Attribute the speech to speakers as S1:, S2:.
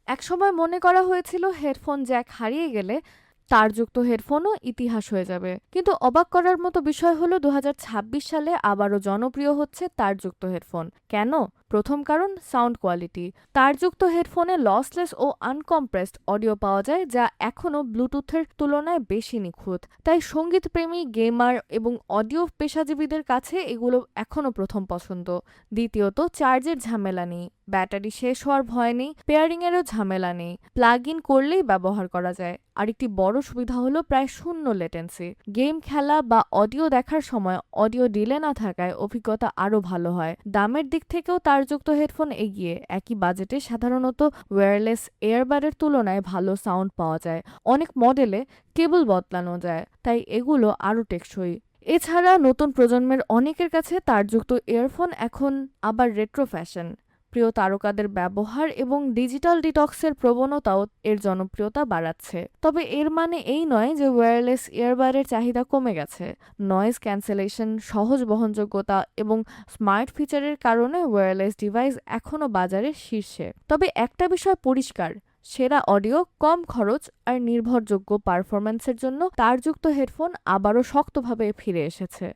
S1: একসময় মনে করা হয়েছিল হেডফোন জ্যাক হারিয়ে গেলে তারযুক্ত হেডফোনও ইতিহাস হয়ে যাবে, কিন্তু অবাক করার মতো বিষয় হলো 2026 সালে আবারও জনপ্রিয় হচ্ছে তারযুক্ত হেডফোন। কেন? প্রথম কারণ সাউন্ড কোয়ালিটি। তারযুক্ত হেডফোনে লসলেস ও আনকম্প্রেসড অডিও পাওয়া যায়, যা এখনও ব্লুটুথের তুলনায় বেশি নিখুঁত। তাই সঙ্গীতপ্রেমী, গেমার এবং অডিও পেশাজীবীদের কাছে এগুলো এখনও প্রথম পছন্দ। দ্বিতীয়ত, চার্জের ঝামেলা নেই। ব্যাটারি শেষ হওয়ার ভয় নেই, পেয়ারিংয়েরও ঝামেলা নেই, প্লাগ ইন করলেই ব্যবহার করা যায়। আরেকটি বড় সুবিধা হলো প্রায় শূন্য লেটেন্সি। গেম খেলা বা অডিও দেখার সময় অডিও ডিলে না থাকায় অভিজ্ঞতা আরও ভালো হয়। দামের দিক থেকেও তারযুক্ত হেডফোন এগিয়ে। একই বাজেটে সাধারণত ওয়্যারলেস এয়ারবাডের তুলনায় ভালো সাউন্ড পাওয়া যায়। অনেক মডেলে কেবল বদলানো যায়, তাই এগুলো আরও টেকসই। এছাড়া নতুন প্রজন্মের অনেকের কাছে তারযুক্ত ইয়ারফোন এখন আবার রেট্রো ফ্যাশন। প্রিয় তারকাদের ব্যবহার এবং ডিজিটাল ডিটক্সের প্রবণতাও এর জনপ্রিয়তা বাড়াচ্ছে। তবে এর মানে এই নয় যে ওয়্যারলেস ইয়ারবাডের চাহিদা কমে গেছে। নয়েজ ক্যান্সেলেশন, সহজ বহনযোগ্যতা এবং স্মার্ট ফিচারের কারণে ওয়্যারলেস ডিভাইস এখনও বাজারের শীর্ষে। তবে একটা বিষয় পরিষ্কার, সেরা অডিও, কম খরচ আর নির্ভরযোগ্য পারফরম্যান্সের জন্য তারযুক্ত হেডফোন আবারও শক্তভাবে ফিরে এসেছে।